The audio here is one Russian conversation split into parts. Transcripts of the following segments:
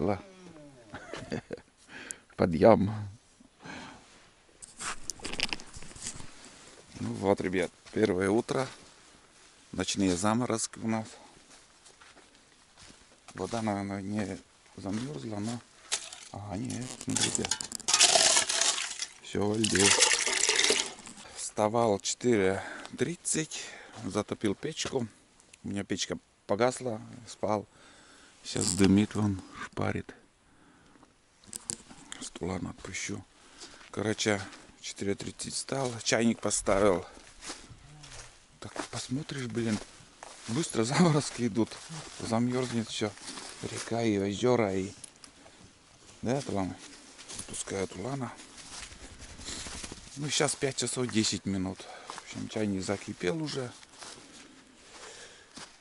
было. Подъем. Ну вот, ребят, первое утро. Ночные заморозки у нас. Вода, наверное, не замерзла, но... Ага, нет, смотрите. Все во льду. Вставал 4:30, затопил печку. У меня печка погасла, спал. Сейчас дымит, вон шпарит. Ладно, отпущу. Короче, 4:30 встал, чайник поставил. Так посмотришь, блин, быстро заморозки идут. Замерзнет все. Река и озера и... Да, Тулана? Пускай Тулана. Ну, сейчас 5 часов 10 минут. В общем, чайник закипел уже.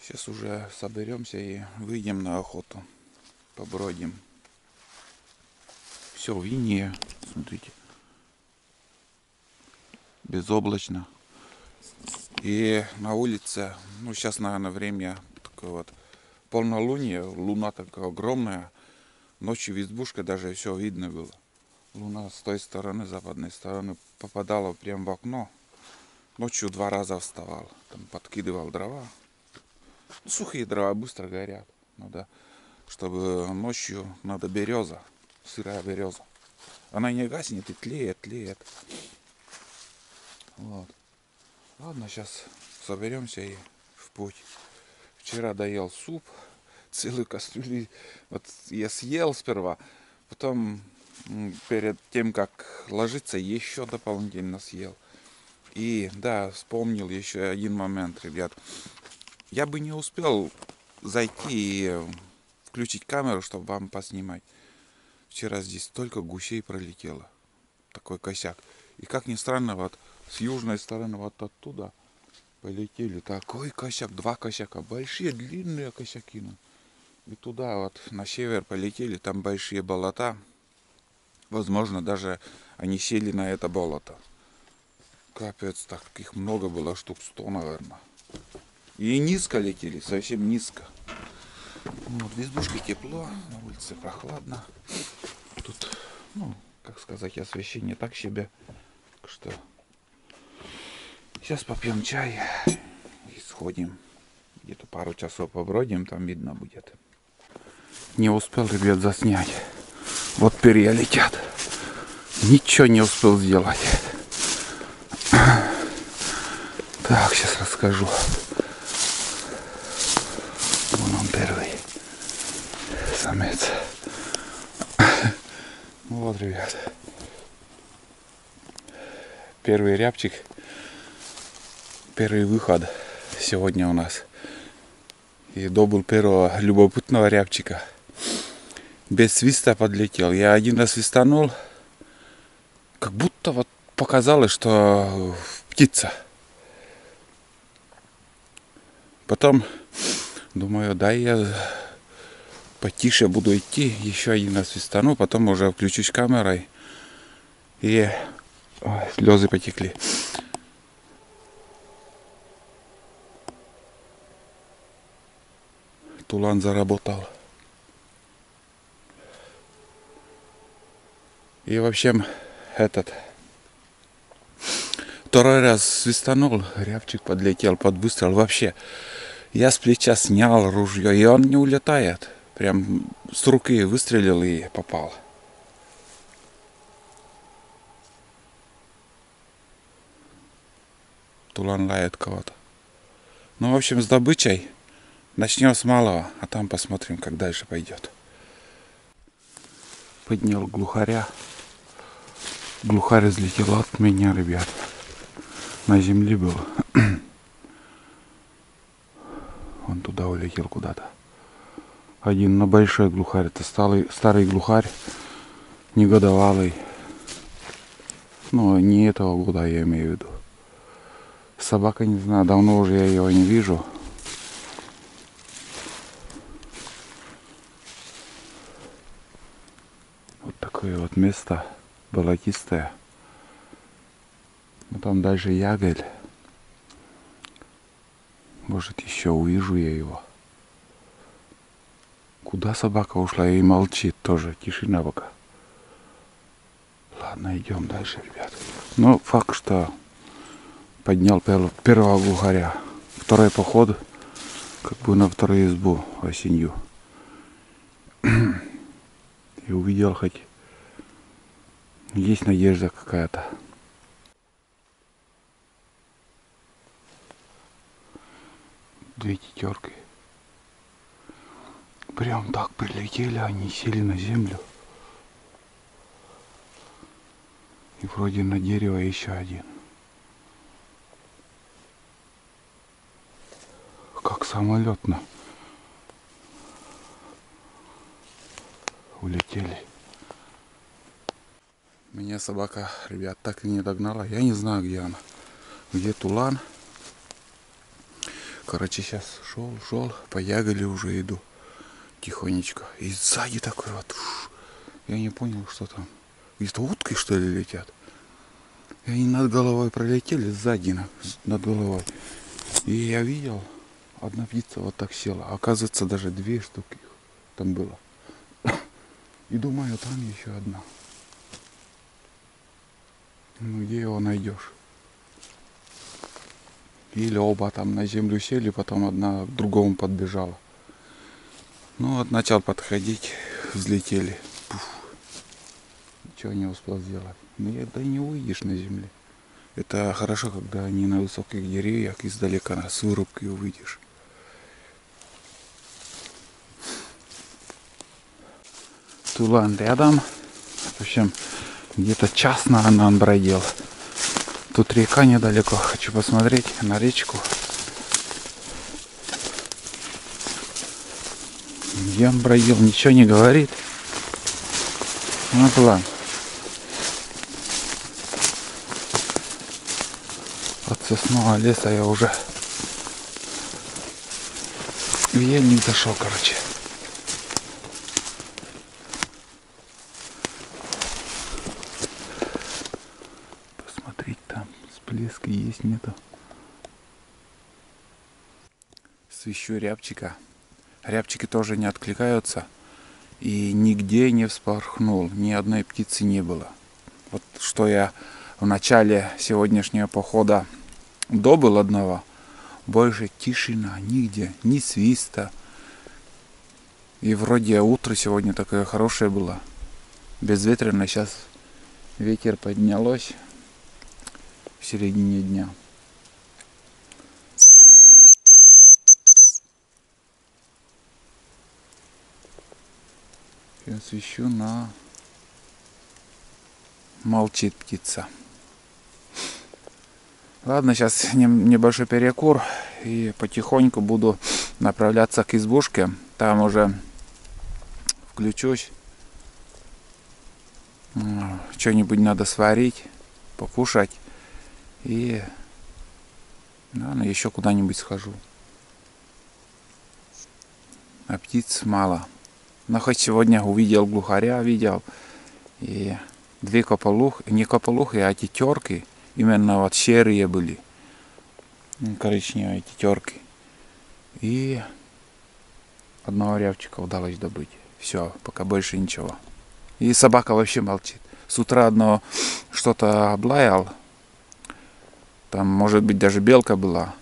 Сейчас уже соберемся и выйдем на охоту. Побродим. Все в инее. Смотрите. Безоблачно. И на улице, ну, сейчас, наверное, время такое вот полнолуние. Луна такая огромная. Ночью в избушке даже все видно было. Луна с той стороны, западной стороны, попадала прямо в окно. Ночью 2 раза вставал. Там подкидывал дрова. Сухие дрова быстро горят. Надо, чтобы ночью надо береза. Сырая береза. Она не гаснет и тлеет, тлеет. Вот. Ладно, сейчас соберемся и в путь. Вчера доел суп. Целую кастрюлю. Вот я съел сперва. Потом перед тем, как ложиться, еще дополнительно съел. И да, вспомнил еще один момент, ребят. Я бы не успел зайти и включить камеру, чтобы вам поснимать. Вчера здесь столько гусей пролетело. Такой косяк. И как ни странно, вот с южной стороны, вот оттуда полетели. Такой косяк, 2 косяка. Большие, длинные косяки. И туда вот на север полетели, там большие болота. Возможно, даже они сели на это болото. Капец, таких много было, штук 100, наверное. И низко летели, совсем низко. Вот, в избушке тепло, на улице прохладно. Тут, ну, как сказать, освещение так себе. Так что сейчас попьем чай и сходим. Где-то пару часов побродим, там видно будет. Не успел, ребят, заснять. Вот перья летят. Ничего не успел сделать. Так, сейчас расскажу. Вон он первый. Самец. Вот, ребят. Первый рябчик. Первый выход сегодня у нас. И добыл первого любопытного рябчика. Без свиста подлетел. Я один раз свистанул. Как будто вот показалось, что птица. Потом думаю, да, я потише буду идти. Еще один раз свистану. Потом уже включусь камерой. И слезы потекли. Тулан заработал. И в общем, второй раз свистанул, рябчик подлетел под выстрел. Вообще, я с плеча снял ружье, и он не улетает. Прям с руки выстрелил и попал. Тулан лает кого-то. Ну, в общем, с добычей начнем с малого, а там посмотрим, как дальше пойдет. Поднял глухаря. Глухарь взлетел от меня, ребят. На земле был. Он туда улетел куда-то. Один, но большой глухарь. Это старый глухарь. Негодовалый. Ну, не этого года я имею в виду. Собака, не знаю, давно уже я его не вижу. Вот такое вот место. Болотистое. Ну, там дальше ягель. Может, еще увижу я его. Куда собака ушла и молчит тоже. Тишина пока. Ладно, идем дальше, ребят. Ну, факт, что поднял первого глухаря. Второй поход, как бы на вторую избу осенью. И увидел, хоть есть надежда какая-то. Две тетерки. Прям так прилетели, они сели на землю. И вроде на дерево еще один. Как самолетно улетели. Меня собака, ребят, так и не догнала. Я не знаю, где она. Где Тулан. Короче, сейчас шел, по ягоде уже иду. Тихонечко. И сзади такой вот. Я не понял, что там. Где-то утки, что ли, летят. И они над головой пролетели, сзади над головой. И я видел, одна птица вот так села. Оказывается, даже 2 штуки там было. И думаю, там еще одна. Ну, где его найдешь? Или оба там на землю сели, потом одна к другому подбежала. Ну вот начал подходить, взлетели. Пуф. Ничего не успел сделать. Ну да не увидишь на земле. Это хорошо, когда они на высоких деревьях, издалека с вырубки увидишь. Тулан рядом. В общем, где-то час, наверное, он бродил. Тут река недалеко. Хочу посмотреть на речку. Где он бродил, ничего не говорит. Ну, Тулан. От соснового леса я уже в ельник зашел, короче. Посмотреть там, всплески есть, нету. Свищу рябчика. Рябчики тоже не откликаются. И нигде не вспорхнул. Ни одной птицы не было. Вот что я в начале сегодняшнего похода добыл одного. Больше тишина. Нигде. Ни свиста. И вроде утро сегодня такое хорошее было. Безветренно. Сейчас ветер поднялось в середине дня. Я свищу на... Молчит птица. Ладно, сейчас небольшой перекур. И потихоньку буду направляться к избушке. Там уже включусь. Что-нибудь надо сварить, покушать. И, наверное, еще куда-нибудь схожу. А птиц мало. Но хоть сегодня увидел глухаря, видел. И 2 кополухи, не кополухи, а тетерки. Именно вот серые были. Коричневые тетерки. И одного рябчика удалось добыть. Все, пока больше ничего. И собака вообще молчит. С утра одно что-то облаял. Там, может быть, даже белка была.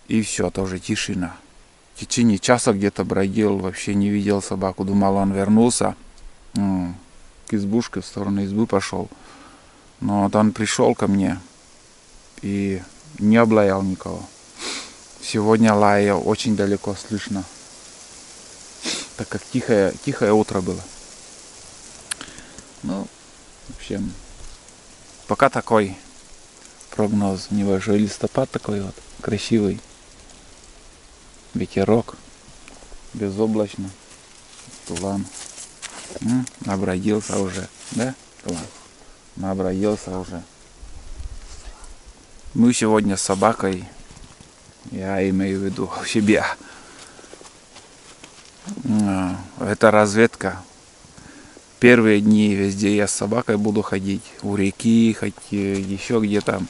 И все, тоже тишина. В течение часа где-то бродил, вообще не видел собаку. Думал, он вернулся к избушке, в сторону избы пошел. Но вот он пришел ко мне и не облаял никого. Сегодня лаял очень далеко слышно, так как тихое утро было. Ну, в общем, пока такой прогноз. Небольшой листопад такой вот, красивый. Ветерок, безоблачно. Тулан. Набродился уже, да, Тулан? Набродился уже. Мы сегодня с собакой, я имею в виду себя. Это разведка. Первые дни везде я с собакой буду ходить. У реки, хоть еще где-то,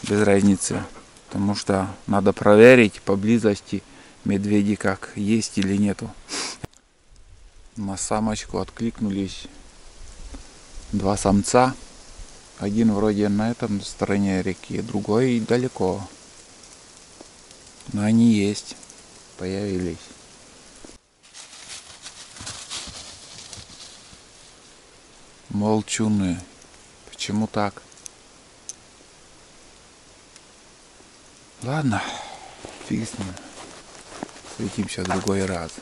без разницы. Потому что надо проверить поблизости медведи как есть или нету. На самочку откликнулись два самца. Один вроде на этом стороне реки, другой далеко. Но они есть, появились. Молчуны. Почему так? Ладно, фиг с ним. Встретимся в другой раз.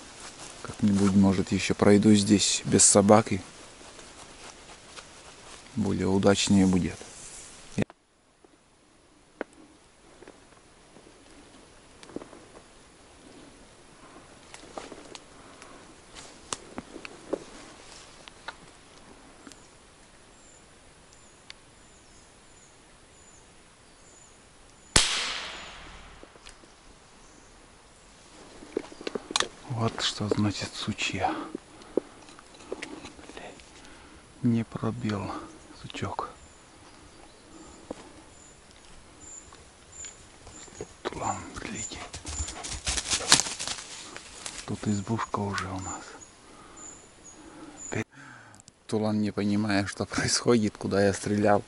Как-нибудь, может, еще пройду здесь без собаки. Более удачнее будет. Вот что значит сучья. Не пробил сучок. Тулан летит. Тут избушка уже у нас. Тулан, не понимая, что происходит, куда я стрелял.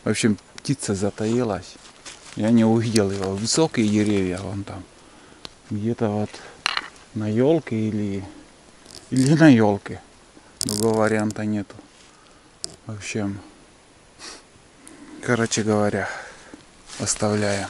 В общем, птица затаилась. Я не увидел его. Высокие деревья вон там. Где-то вот на елке или на елке. Другого варианта нету. В общем, короче говоря, оставляем.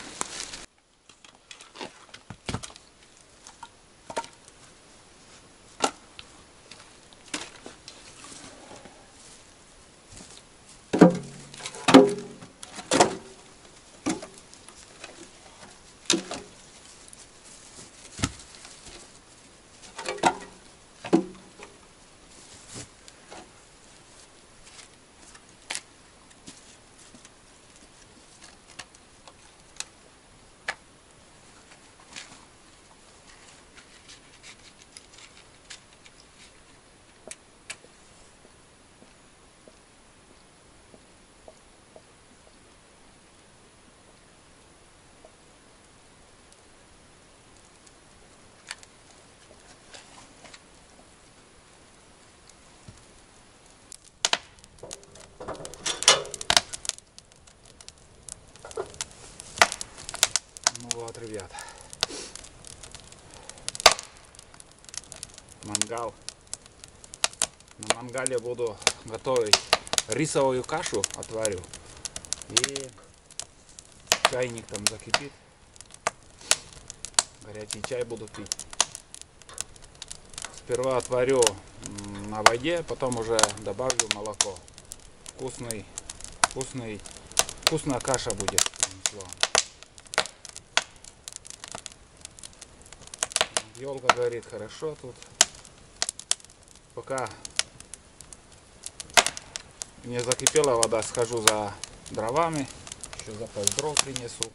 Вот, ребят, мангал. На мангале буду готовить рисовую кашу, отварю, и чайник там закипит, горячий чай буду пить. Сперва отварю на воде, потом уже добавлю молоко. Вкусная каша будет. Елка горит хорошо тут. Пока не закипела вода, схожу за дровами. Еще запас дров принесу.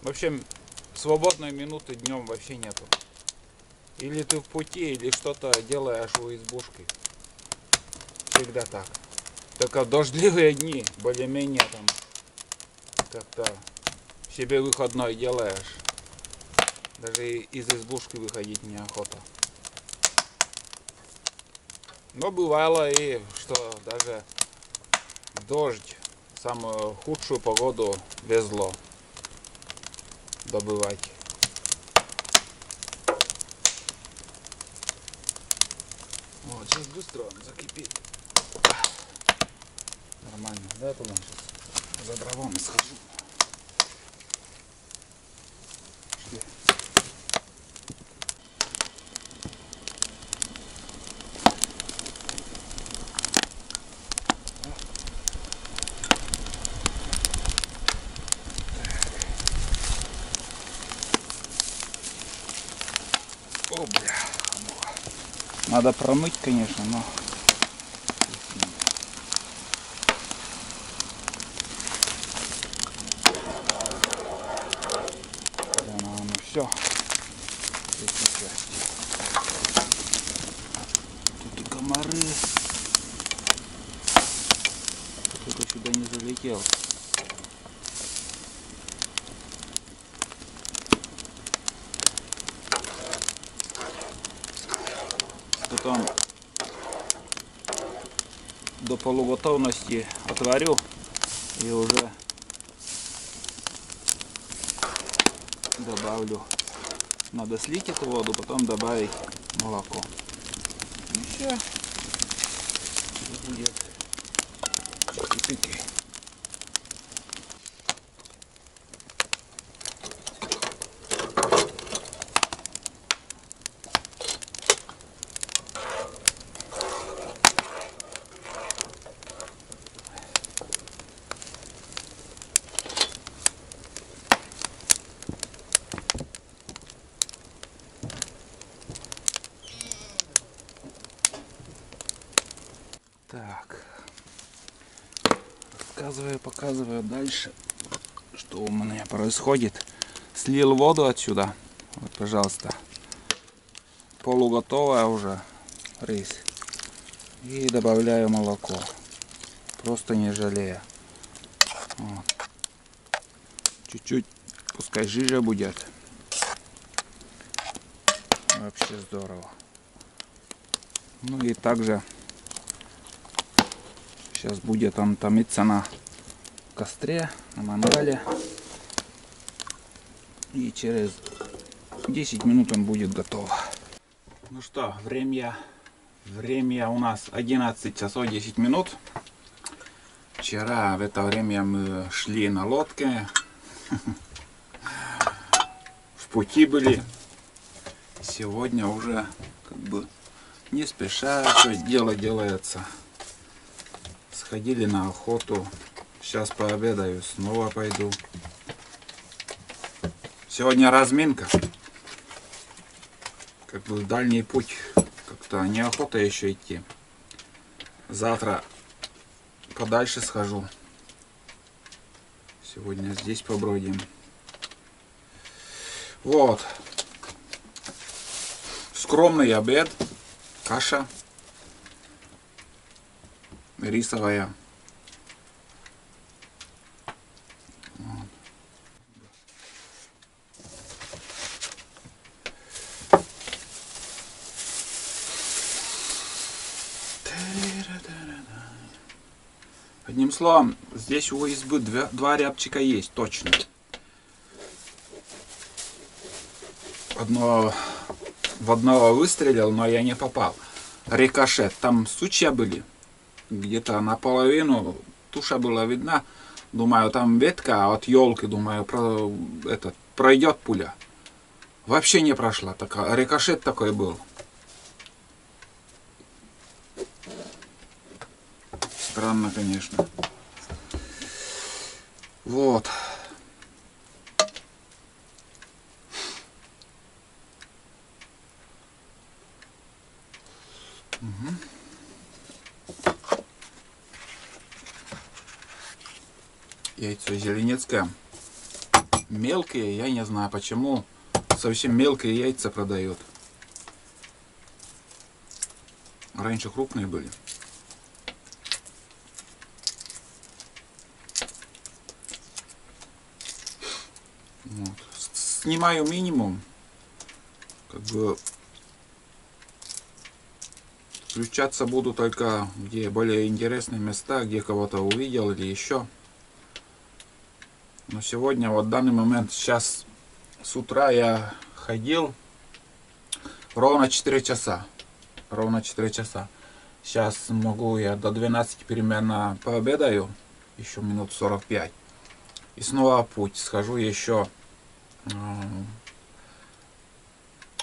В общем, свободной минуты днем вообще нету. Или ты в пути, или что-то делаешь у избушки. Всегда так. Только в дождливые дни более-менее там как-то себе выходной делаешь. Даже из избушки выходить неохота. Но бывало и что даже в дождь, самую худшую погоду везло добывать. Вот, сейчас быстро он закипит. Нормально. Да, туда сейчас за дровами схожу. Пошли. О, бля. Надо промыть, конечно, но... Да, ну все. Тут и комары. Кто-то сюда не залетел. Потом до полуготовности отварю и уже добавлю. Надо слить эту воду, потом добавить молоко. И все. Будет чики-пики. Так, показываю дальше, что у меня происходит. Слил воду отсюда, вот, пожалуйста, полуготовая уже рис, и добавляю молоко, просто не жалея. Вот. Чуть-чуть, пускай жиже будет, вообще здорово. Ну и также сейчас будет он томиться на костре, на мангале. И через 10 минут он будет готов. Ну что, время у нас 11 часов 10 минут. Вчера в это время мы шли на лодке. В пути были. Сегодня уже как бы не спеша, что дело делается. Сходили на охоту. Сейчас пообедаю, снова пойду. Сегодня разминка. Как бы дальний путь. Как-то неохота еще идти. Завтра подальше схожу. Сегодня здесь побродим. Вот. Скромный обед. Каша. Рисовая. Вот. Одним словом, здесь у избы два рябчика есть, точно. В одного выстрелил, но я не попал. Рикошет. Там сучья были. Где-то наполовину туша была видна. Думаю, там ветка от елки, думаю, пройдет пуля. Вообще не прошла. Рикошет такой был. Странно, конечно. Вот. Угу. Яйцо зеленецкое. Мелкие, я не знаю почему. Совсем мелкие яйца продают. Раньше крупные были. Вот. Снимаю минимум. Как бы включаться буду только где более интересные места, где кого-то увидел или еще. Но сегодня, вот в данный момент, сейчас с утра я ходил ровно 4 часа. Ровно 4 часа. Сейчас могу я до 12 примерно пообедаю. Еще минут 45. И снова в путь. Схожу еще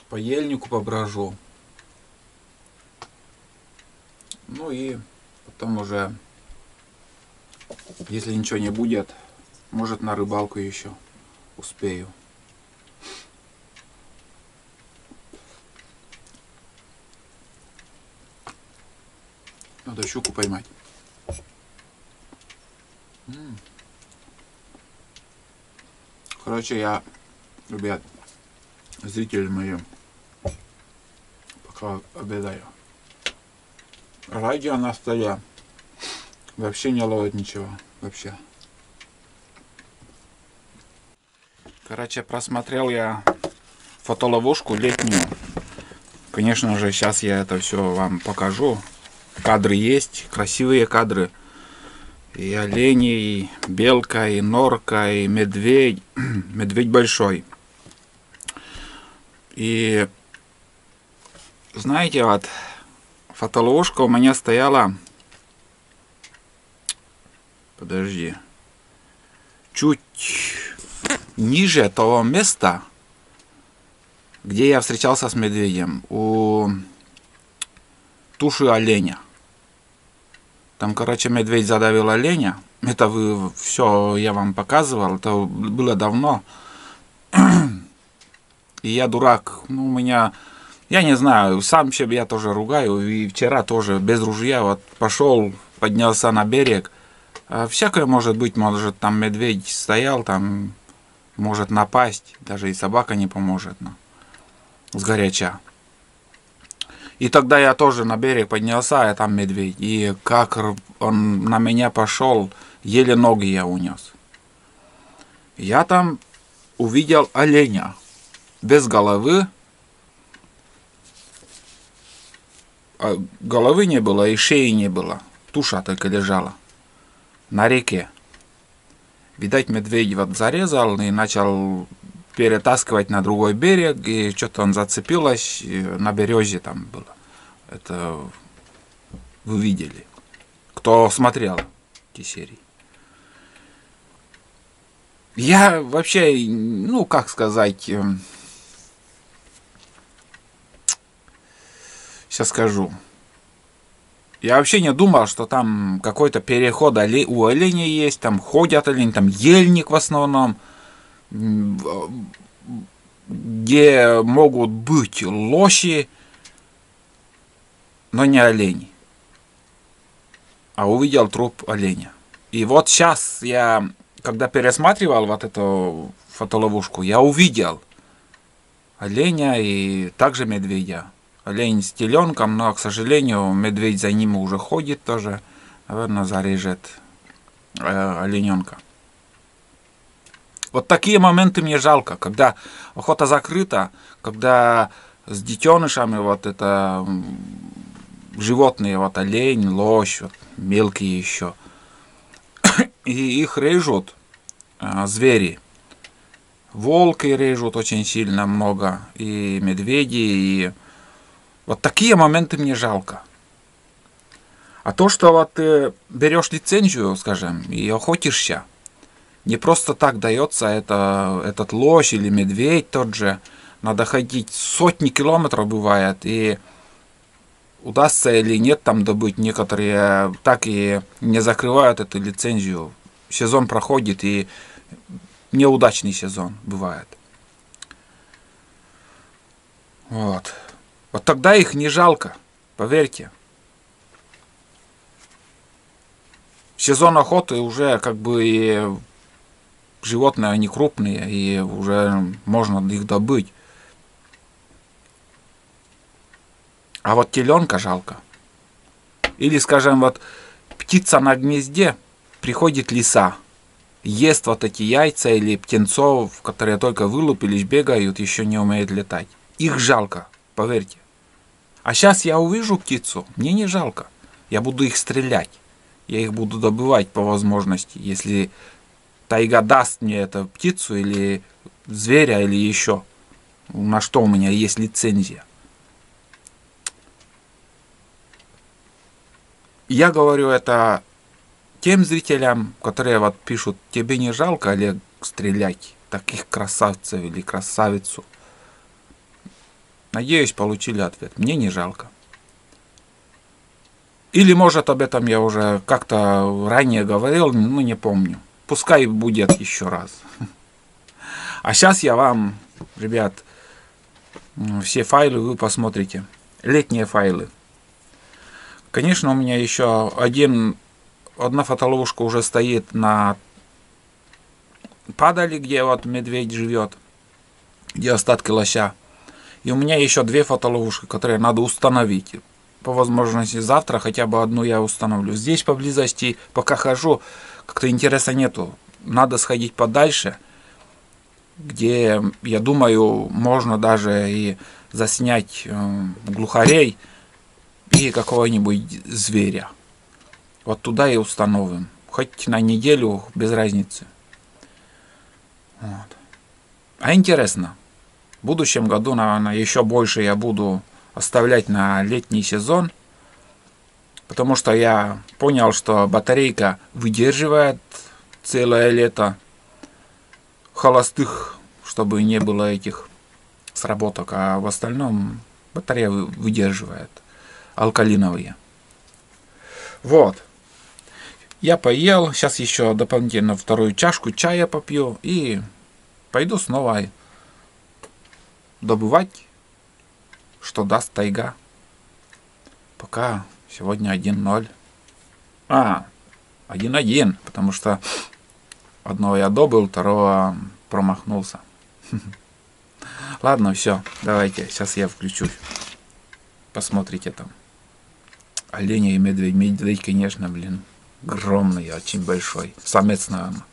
по ельнику поброжу. Ну и потом уже, если ничего не будет, может на рыбалку еще успею. Надо щуку поймать. Короче, я, ребят, зрители мои, пока обедаю. Радио на столе. Вообще не ловит ничего. Вообще. Короче, просмотрел я фотоловушку летнюю. Конечно же, сейчас я это все вам покажу. Кадры есть, красивые кадры. И олени, и белка, и норка, и медведь. Медведь большой. И знаете, вот фотоловушка у меня стояла, подожди, чуть ниже того места, где я встречался с медведем, у туши оленя. Там, короче, медведь задавил оленя. Это все я вам показывал, это было давно. И я дурак, ну, у меня, я не знаю, сам себе я тоже ругаю, и вчера тоже без ружья вот пошел, поднялся на берег. Всякое может быть, может там медведь стоял, там может напасть, даже и собака не поможет, но сгоряча. И тогда я тоже на берег поднялся, а там медведь. И как он на меня пошел, еле ноги я унес. Я там увидел оленя. Без головы. Головы не было и шеи не было. Туша только лежала. На реке. Видать, медведь вот зарезал и начал перетаскивать на другой берег. И что-то он зацепилось. На березе там было. Это вы видели. Кто смотрел эти серии. Я вообще, ну как сказать... Сейчас скажу. Я вообще не думал, что там какой-то переход у оленей есть, там ходят олени, там ельник в основном, где могут быть лоси, но не олени. А увидел труп оленя. И вот сейчас я, когда пересматривал вот эту фотоловушку, я увидел оленя и также медведя. Олень с теленком, но, к сожалению, медведь за ним уже ходит тоже. Наверное, зарежет олененка. Вот такие моменты мне жалко, когда охота закрыта, когда с детенышами вот это животные, вот олень, лось, вот, мелкие еще. И их режут звери. Волки режут очень сильно много, и медведи, и... Вот такие моменты мне жалко. А то, что вот ты берешь лицензию, скажем, и охотишься, не просто так дается этот лось или медведь тот же. Надо ходить сотни километров бывает, и удастся или нет там добыть. Некоторые так и не закрывают эту лицензию. Сезон проходит, и неудачный сезон бывает. Вот. Вот тогда их не жалко, поверьте. В сезон охоты уже как бы и животные, они крупные, и уже можно их добыть. А вот теленка жалко. Или, скажем, вот птица на гнезде, приходит лиса, ест вот эти яйца или птенцов, которые только вылупились, бегают, еще не умеют летать. Их жалко, поверьте. А сейчас я увижу птицу, мне не жалко. Я буду их стрелять. Я их буду добывать по возможности. Если тайга даст мне эту птицу или зверя, или еще. На что у меня есть лицензия. Я говорю это тем зрителям, которые вот пишут, тебе не жалко, Олег, стрелять таких красавцев или красавицу. Надеюсь, получили ответ. Мне не жалко. Или, может, об этом я уже как-то ранее говорил, ну, не помню. Пускай будет еще раз. А сейчас я вам, ребят, все файлы вы посмотрите. Летние файлы. Конечно, у меня еще одна фотоловушка уже стоит на падали, где вот медведь живет, где остатки лося. И у меня еще 2 фотоловушки, которые надо установить. По возможности завтра хотя бы одну я установлю. Здесь поблизости, пока хожу, как-то интереса нету. Надо сходить подальше. где, я думаю, можно даже и заснять глухарей и какого-нибудь зверя. Вот туда и установим. Хоть на неделю, без разницы. Вот. А интересно. В будущем году, наверное, еще больше я буду оставлять на летний сезон. Потому что я понял, что батарейка выдерживает целое лето. Холостых, чтобы не было этих сработок. А в остальном батарея выдерживает. Алкалиновые. Вот. Я поел. Сейчас еще дополнительно вторую чашку чая попью. И пойду снова добывать, что даст тайга. Пока сегодня 1-0. 1-1. Потому что одного я добыл, второго промахнулся. Ладно, все. Давайте. Сейчас я включусь. Посмотрите там. Оленя и медведь. Медведь, конечно, блин, огромный, очень большой. Самец, наверное.